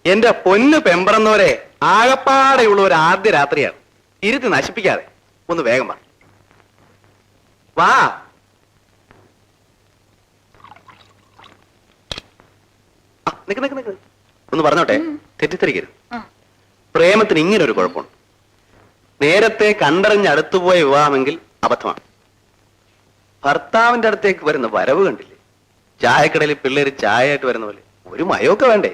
എന്റെ പൊന്ന് പെമ്പറന്നവരെ ആകപ്പാടെയുള്ള ഒരു ആദ്യ രാത്രിയാണ്. ഇരുത്തി നശിപ്പിക്കാതെ ഒന്ന് വേഗം വാ. വാ. നിക്ക് നിക്ക് നിക്ക് ഒന്ന് പറഞ്ഞോട്ടെ, തെറ്റിദ്ധരിക്കരുത്. പ്രേമത്തിന് ഇങ്ങനെ ഒരു കുഴപ്പമുണ്ട്. നേരത്തെ കണ്ടറിഞ്ഞ് അടുത്തുപോയ വിവാഹമെങ്കിൽ അബദ്ധമാണ്. ഭർത്താവിന്റെ അടുത്തേക്ക് വരുന്ന വരവ് കണ്ടില്ലേ? ചായക്കടയിൽ പിള്ളേര് ചായ ആയിട്ട് വരുന്ന പോലെ ഒരു മയമൊക്കെ വേണ്ടേ?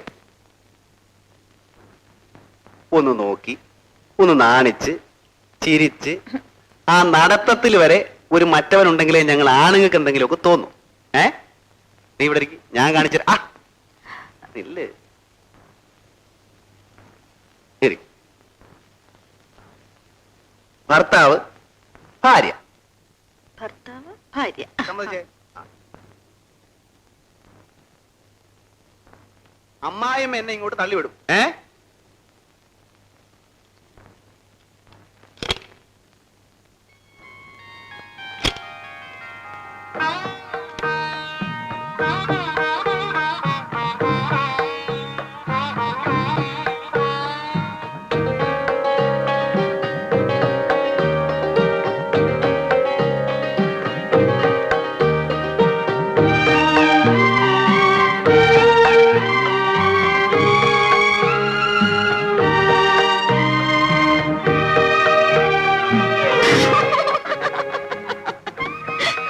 ഒന്ന് നോക്കി, ഒന്ന് നാണിച്ച്, ചിരിച്ച്, ആ നടത്തത്തിൽ വരെ ഒരു മറ്റവനുണ്ടെങ്കിലേ ഞങ്ങൾ ആണുങ്ങൾക്ക് എന്തെങ്കിലുമൊക്കെ തോന്നും. നീ ഇവിടെ ഇരിക്കും, ഞാൻ കാണിച്ചു. ഇല്ലേ ശരി. ഭർത്താവ് ഭാര്യ, ഭർത്താവ് ഭാര്യ. അമ്മായിയും എന്നെ ഇങ്ങോട്ട് തള്ളിവിടും.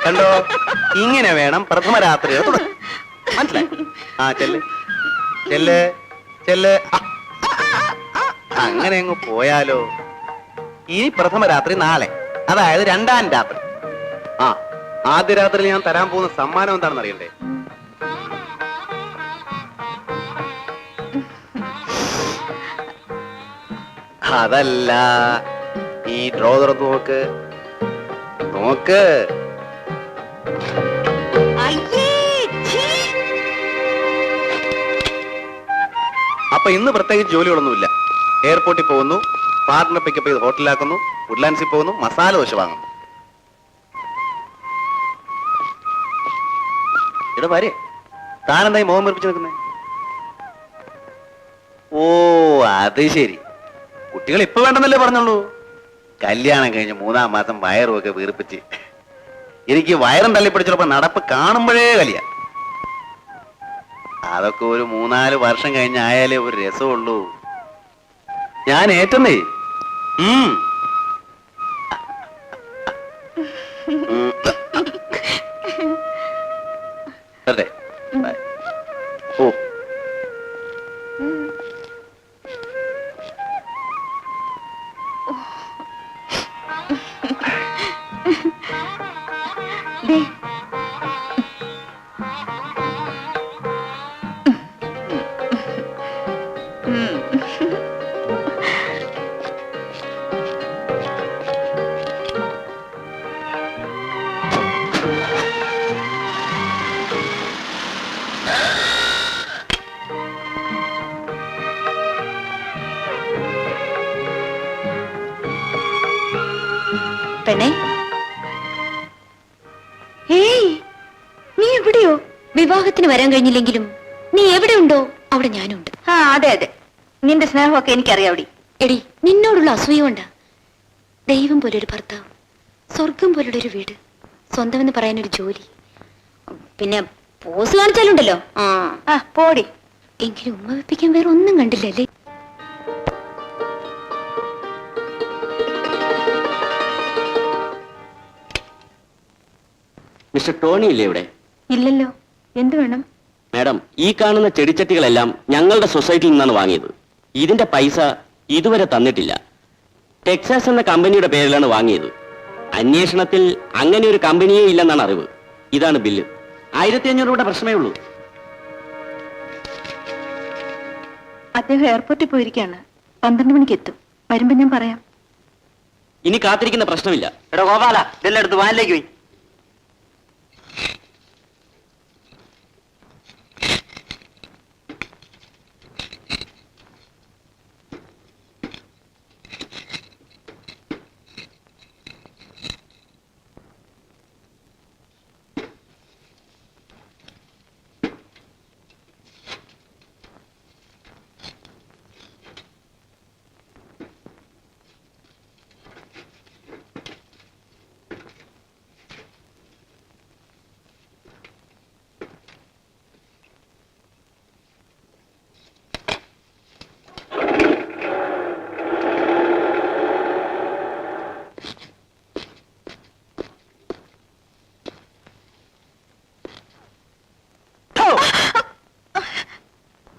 കണ്ടോ, ഇങ്ങനെ വേണം പ്രഥമ രാത്രി. മനസ്സിലായി? ചെല്ല് ചെല്ല് ചെല്ല്. അങ്ങനെ അങ്ങ് പോയാലോ? ഈ പ്രഥമ രാത്രി നാളെ, അതായത് രണ്ടാം രാത്രി. ആദ്യ രാത്രി ഞാൻ തരാൻ പോകുന്ന സമ്മാനം എന്താണെന്ന് അറിയണ്ടേ? അതല്ല, ഈ ഡ്രോ തുറന്ന് നോക്ക് നോക്ക്. അപ്പൊ ഇന്ന് പ്രത്യേകിച്ച് ജോലികളൊന്നുമില്ല. എയർപോർട്ടിൽ പോകുന്നു, പാർട്ട്ണർ പിക്കപ്പ് ചെയ്ത് ഹോട്ടലിലാക്കുന്നു, വുഡ്ലാൻഡ്സിൽ പോകുന്നു, മസാല ദോശ വാങ്ങുന്നു. ഇവിടെ വരെ താനെന്തായി മോഹം വെറുപ്പിച്ച് നിൽക്കുന്നേ? ഓ അത് ശരി, കുട്ടികൾ ഇപ്പൊ വേണ്ടെന്നല്ലേ പറഞ്ഞുള്ളൂ. കല്യാണം കഴിഞ്ഞ് 3-ാം മാസം വയറും ഒക്കെ വീർപ്പിച്ച് എനിക്ക് വയറും തള്ളിപ്പിടിച്ചപ്പോ നടപ്പ് കാണുമ്പോഴേ കലിയ. അതൊക്കെ ഒരു 3-4 വർഷം കഴിഞ്ഞായാലേ ഒരു രസമുള്ളൂ. ഞാൻ ഏറ്റന്നേ. അതെ ഓ പെണ്ണേ, നീ എവിടെയോ? വിവാഹത്തിന് വരാൻ കഴിഞ്ഞില്ലെങ്കിലും നീ എവിടെ ഉണ്ടോ അവിടെ ഞാനുണ്ട്. അതെ അതെ, നിന്റെ സ്നേഹമൊക്കെ എനിക്കറിയാവടി. എടി, നിന്നോടുള്ള അസൂയ കൊണ്ടാ. ദൈവം പോലൊരു ഭർത്താവ്, സ്വർഗം പോലുള്ളൊരു വീട്, സ്വന്തമെന്ന് പറയാനൊരു ജോലി, പിന്നെ പോസ് കാണിച്ചാലുണ്ടല്ലോ. പോടി. എങ്കിലും ഉമ്മ വെപ്പിക്കാൻ വേറെ ഒന്നും കണ്ടില്ലല്ലേ? മിസ്റ്റർ ടോണി ഇല്ലേ ഇവിടെ? ഇല്ലല്ലോ. എന്ത് വേണം? മാഡം, ഈ കാണുന്ന ചെടിച്ചട്ടികളെല്ലാം ഞങ്ങളുടെ സൊസൈറ്റിയിൽ നിന്നാണ് വാങ്ങിയത്. ഇതിന്റെ പൈസ ഇതുവരെ തന്നിട്ടില്ല. ടെക്സാസ് എന്ന കമ്പനിയുടെ പേരിലാണ് വാങ്ങിയത്. അന്വേഷണത്തിൽ അങ്ങനെ ഒരു കമ്പനിയേ ഇല്ലെന്നാണ് അറിവ്. ഇതാണ് ബില്ല്. 1500 രൂപയുടെ പ്രശ്നമേ ഉള്ളൂ. അദ്ദേഹം എയർപോർട്ടിൽ പോയിരിക്കാണ്. 12 മണിക്ക് എത്തും. വരുമ്പോ ഞാൻ പറയാം. ഇനി കാത്തിരിക്കുന്ന പ്രശ്നമില്ല. എടാ ഗോപാല, ഇതെല്ലാം എടുത്ത് വാനിലേക്ക് പോയി.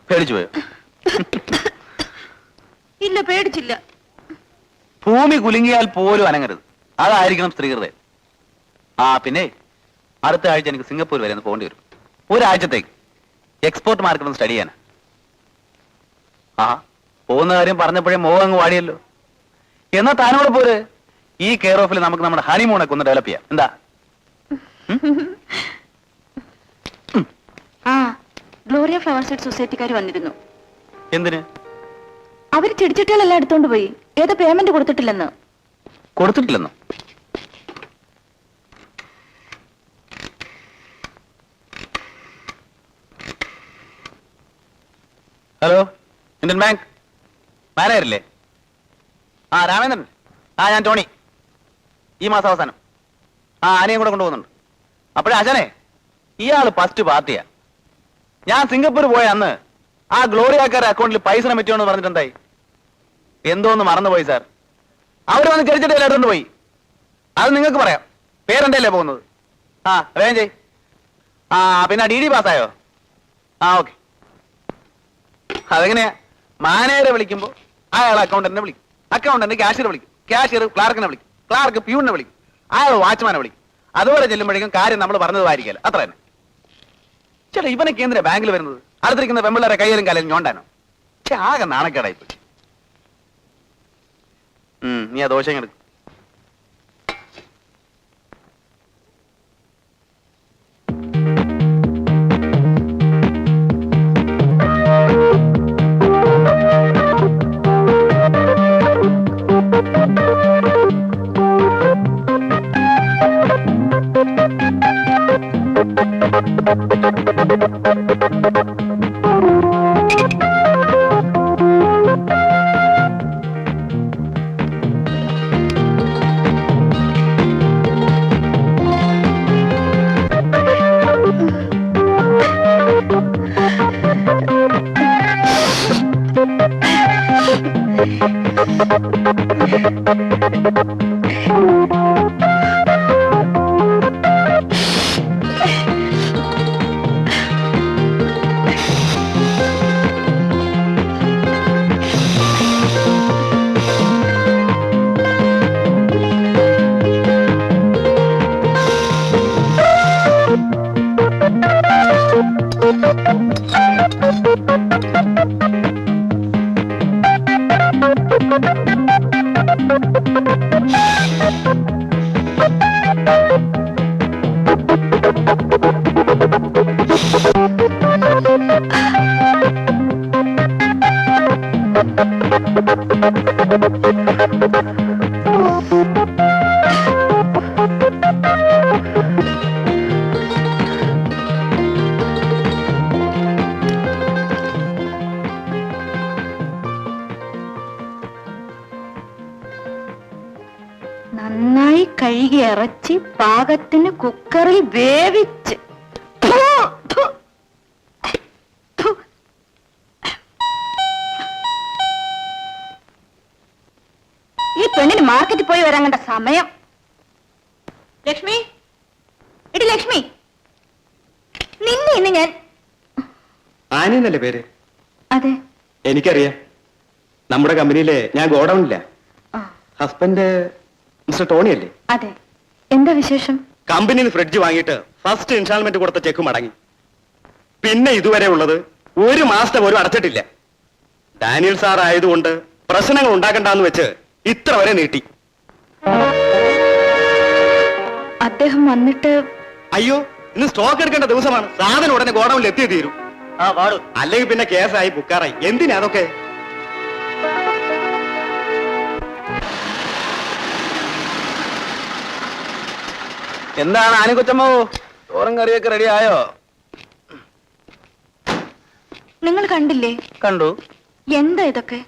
പേടിച്ചു പോയോ? ഇല്ല, പേടിച്ചില്ല. ഭൂമി കുലുങ്ങിയാൽ പോലും അനങ്ങരുത്, അതായിരിക്കണം സ്ത്രീകൃത. ആ പിന്നെ അടുത്ത ആഴ്ച എനിക്ക് സിംഗപ്പൂർ വരെ ഒന്ന് പോകേണ്ടി വരും. ഒരാഴ്ചത്തേക്ക് എക്സ്പോർട്ട് മാർക്കറ്റ് ഒന്ന് സ്റ്റഡി ചെയ്യാനാ. ആ പോകുന്ന കാര്യം പറഞ്ഞപ്പോഴേ മോഹം അങ്ങ് വാടിയല്ലോ. എന്നാ താനോട് പോര്, ഈ കെയർ ഓഫിൽ നമുക്ക് നമ്മുടെ ഹണിമൂണൊക്കെ ഒന്ന് ഡെവലപ്പ് ചെയ്യാം. എന്താ? ആ ഗ്ലോറിയ ഫ്ലവർ സെറ്റ് സൊസൈറ്റിക്കാർ വന്നിരുന്നു. എന്തിന്? അവര് ചെടിച്ചട്ടികളെല്ലാം എടുത്തോണ്ട് പോയി. ഏതോ പേയ്മെന്റ് കൊടുത്തിട്ടില്ലെന്ന്. കൊടുത്തിട്ടില്ലെന്നോ? ഹലോ, ഇന്ത്യൻ ബാങ്ക് മാനേജരല്ലേ? ആ രാമേന്ദ്രൻ. ആ ഞാൻ ടോണി. ഈ മാസം അവസാനം ആനയും കൂടെ കൊണ്ടുപോകുന്നുണ്ട്. അപ്പോഴേ അച്ഛനെ, ഇയാള് ഫസ്റ്റ് പാർട്ടിയാ. ഞാൻ സിംഗപ്പൂർ പോയ അന്ന് ആ ഗ്ലോറിയാക്കാരുടെ അക്കൗണ്ടിൽ പൈസ പറ്റുമെന്ന് പറഞ്ഞിട്ടുണ്ടായി. എന്തോന്ന് മറന്നുപോയി സാർ. അവർ വന്ന് ചെടിച്ചട്ടിയിൽ എടുത്തോണ്ട് പോയി. അത് നിങ്ങൾക്ക് പറയാം, പേരെന്റെ അല്ലേ പോകുന്നത്. ആ വേഗം ചെയ്. ആ പിന്നെ DD പാസ്സായോ? ആ ഓക്കെ. അതെങ്ങനെയാ? മാനേജറെ വിളിക്കുമ്പോ അയാൾ അക്കൗണ്ടന്റിനെ വിളിക്കും, അക്കൗണ്ടന്റ് ക്യാഷ്യറെ വിളിക്കും, ക്യാഷ്യർ ക്ലാർക്കിനെ വിളിക്കും, ക്ലാർക്ക് പ്യൂണിനെ വിളിക്കും, അയാൾ വാച്ച്മാനെ വിളിക്കും. അതുപോലെ ചെല്ലുമ്പോഴേക്കും കാര്യം നമ്മൾ പറഞ്ഞതായിരിക്കല്ലോ, അത്ര തന്നെ. ചേട്ടാ ഇവനൊക്കെ എന്തിനാ ബാങ്കിൽ വരുന്നത്? അടുത്തിരിക്കുന്ന പെമ്പിള്ളേരെ കയ്യിലും കാലും ഞോണ്ടാനോ? ആകെ നാണക്കേടായിപ്പോയി. നീ ആ ദോശ എടുക്കും. നന്നായി കഴുകി ഇറച്ചി പാകത്തിന് കുക്കറിൽ വേവിച്ച്. ഈ പെണ്ണിന് മാർക്കറ്റിൽ പോയി വരാൻ കണ്ട സമയം. ലക്ഷ്മി, എടി ലക്ഷ്മി, നിന്നെ ഇന്ന് ഞാൻ. ആനയെന്നല്ലേ പേര്? അതെ, എനിക്കറിയാം. നമ്മുടെ കമ്പനിയിലെ ഞാൻ ഗോഡൌണില്ല. ആ, ഹസ്ബൻഡ് മിസ്റ്റർ ടോണി അല്ലേ? അതെ. എന്താ വിശേഷം? കമ്പനിയിൽ ഫ്രിഡ്ജ് വാങ്ങിയിട്ട് ഫസ്റ്റ് ഇൻസ്റ്റാൾമെന്റ് കൊടുത്ത ചെക്ക് മടങ്ങി. പിന്നെ ഇതുവരെ ഉള്ളത് 1 മാസത്തെ പോലും അടച്ചിട്ടില്ല. ഡാനിയൽ സാർ ആയതുകൊണ്ട് പ്രശ്നങ്ങൾ ഉണ്ടാക്കണ്ടെന്ന് വെച്ച് ഇത്ര വരെ നീട്ടി. അദ്ദേഹം വന്നിട്ട്. അയ്യോ, ഇന്ന് സ്റ്റോക്ക് എടുക്കേണ്ട ദിവസമാണ്. സാധനം ഉടനെ ഗോഡൌണിൽ എത്തിയേ തീരും. അല്ലെങ്കിൽ പിന്നെ കേസായി ബുക്കാറായി. എന്തിനാ അതൊക്കെ? എന്താണ് ആനക്കൊച്ചമ്മോ, ചോറും കറിയൊക്കെ റെഡി ആയോ? നിങ്ങൾ കണ്ടില്ലേ? കണ്ടു. എന്താ ഇതൊക്കെ?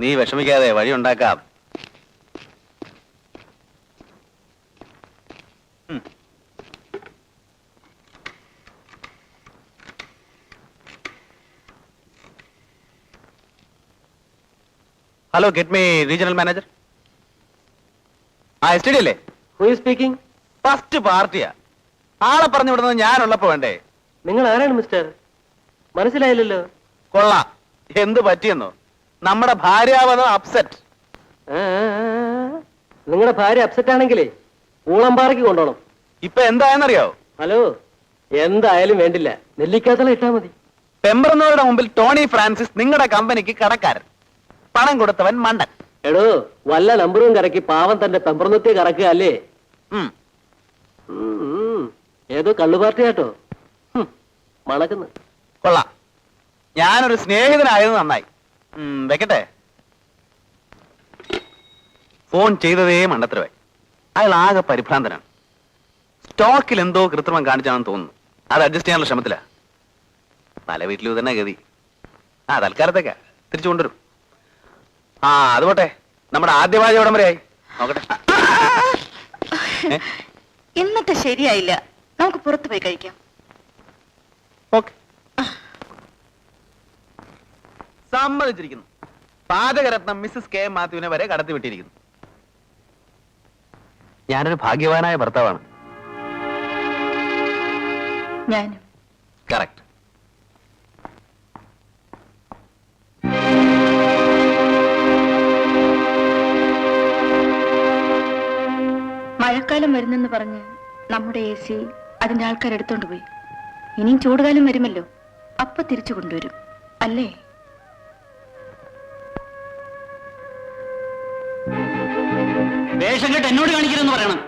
നീ വിഷമിക്കാതെ, വഴി ഉണ്ടാക്കാം. Hello, get me regional manager. ആ എസ് ടി ഡി അല്ലേ? സ്പീക്കിംഗ്. ഫസ്റ്റ് പാർട്ടിയാ. ആളെ പറഞ്ഞു വിടുന്നത് ഞാനുള്ളപ്പോ വേണ്ടേ? നിങ്ങൾ ആരാണ് മിസ്റ്റർ? മനസ്സിലായില്ലല്ലോ. കൊള്ളാം. എന്ത് പറ്റിയെന്നോ? നമ്മുടെ ഭാര്യാവധം അപ്സെറ്റ്. നിങ്ങളുടെ ഭാര്യ അപ്സെറ്റ് ആണെങ്കിലേ ഊളമ്പാറയ്ക്ക് കൊണ്ടോണം. ഇപ്പൊ എന്തായെന്നറിയോ? ഹലോ, എന്തായാലും വേണ്ടില്ല, നെല്ലിക്കാത്തല ഇട്ടാ മതി. പെമ്പറന്നവരുടെ മുമ്പിൽ ടോണി ഫ്രാൻസിസ് നിങ്ങളുടെ കമ്പനിക്ക് കടക്കാരൻ, പണം കൊടുത്തവൻ മണ്ടൻ. എടോ, വല്ല നമ്പറും കറക്കി പാവം തന്റെ പെമ്പറന്നത്തെ കറക്കുക അല്ലേ? ഉം. ഏതോ കള്ളുപാർട്ടി കേട്ടോ, മണക്കുന്നു. കൊള്ളാം. ഞാനൊരു സ്നേഹിതനായത് നന്നായി. വെക്കട്ടെ. ഫോൺ ചെയ്തതേ മണ്ടത്തരവായി. അയാൾ ആകെ പരിഭ്രാന്തനാണ്. സ്റ്റോക്കിൽ എന്തോ കൃത്രിമം കാണിച്ചാണെന്ന് തോന്നുന്നു. അത് അഡ്ജസ്റ്റ് ചെയ്യാനുള്ള ശ്രമത്തിലാ. പല വീട്ടിലും തന്നെ ഗതി. തൽക്കാലത്തേക്കാ, തിരിച്ചു കൊണ്ടുവരും. അത് പോട്ടെ. നമ്മുടെ ആദ്യ പാചകം എവിടം വരെയായി നോക്കട്ടെ. ഇന്നത്തെ ശരിയായില്ല, നമുക്ക് പുറത്തു പോയി കഴിക്കാം. ഓക്കെ, സമ്മതിച്ചിരിക്കുന്നു. പാചകരത്നം മിസ്സസ് കെ മാത്യുവിനെ വരെ കടത്തി വിട്ടിരിക്കുന്നു. ഞാനൊരു ഭാഗ്യവാനായ ഭർത്താവാണ്. ഞാനും. കറക്റ്റ്. മഴക്കാലം വരുന്നെന്ന് പറഞ്ഞ് നമ്മുടെ AC അതിന്റെ ആൾക്കാർ എടുത്തോണ്ട് പോയി. ഇനിയും ചൂടുകാലം വരുമല്ലോ, അപ്പൊ തിരിച്ചു കൊണ്ടുവരും അല്ലേ? വേഷം കെട്ട് എന്നോട് കാണിക്കരുതെന്ന് പറയണം.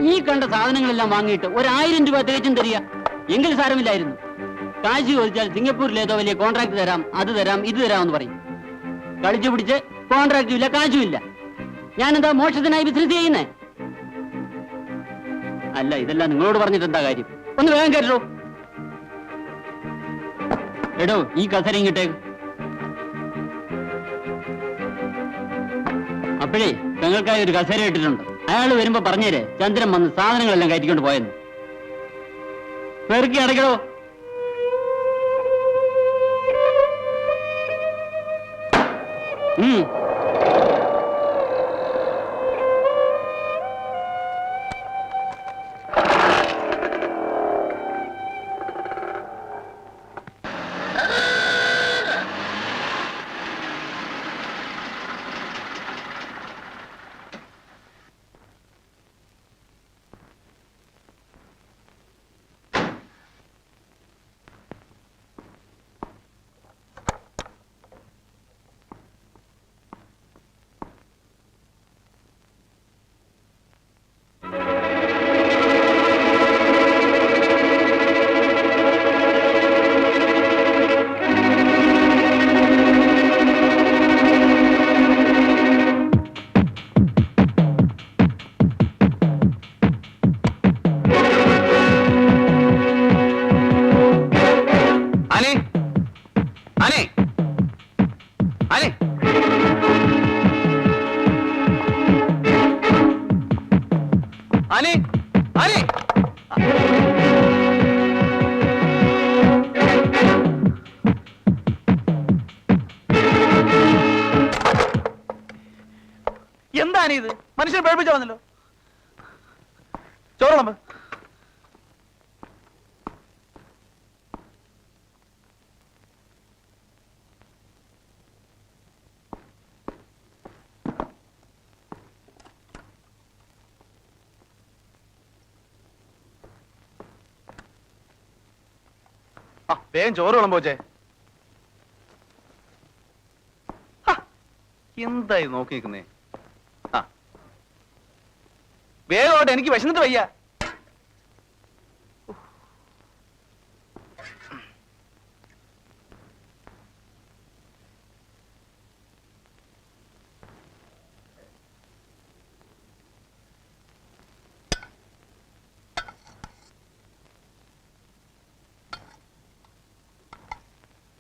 ഈ കണ്ട സാധനങ്ങളെല്ലാം വാങ്ങിയിട്ട് 1000 രൂപ തികച്ചും തരിക എങ്കിൽ സാരമില്ലായിരുന്നു. കാശ് ചോദിച്ചാൽ സിംഗപ്പൂരിൽ ഏതോ വലിയ കോൺട്രാക്ട് തരാം, അത് തരാം, ഇത് തരാമെന്ന് പറയും. കളിച്ചു പിടിച്ച് കോൺട്രാക്റ്റും ഇല്ല, കാശും ഇല്ല. ഞാനെന്താ മോക്ഷത്തിനായി ബിസിനസ് ചെയ്യുന്നേ? അല്ല, ഇതെല്ലാം നിങ്ങളോട് പറഞ്ഞിട്ട് എന്താ കാര്യം? ഒന്ന് വേഗം കേട്ടോ. എടോ, ഈ കസര ഇങ്ങോട്ടേക്ക്. അപ്പോഴേ ഞങ്ങൾക്കായി ഒരു കസേര ഇട്ടിട്ടുണ്ട്. അയാൾ വരുമ്പോ പറഞ്ഞേരെ ചന്ദ്രൻ വന്ന് സാധനങ്ങളെല്ലാം കയറ്റിക്കൊണ്ട് പോയെന്ന്. പെറുക്കി അടയ്ക്കടോ. എന്താണ് ഇത്? മനുഷ്യനെ പേടിപ്പിച്ചാ വന്നല്ലോ. ചോറുളമ്പ്. വേഗം ചോറ് വിളമ്പോ ചേ. എന്തായി നോക്കി നിൽക്കുന്നേ? വേഗോട്ടെ, എനിക്ക് വിശന്നിട്ട് വയ്യ.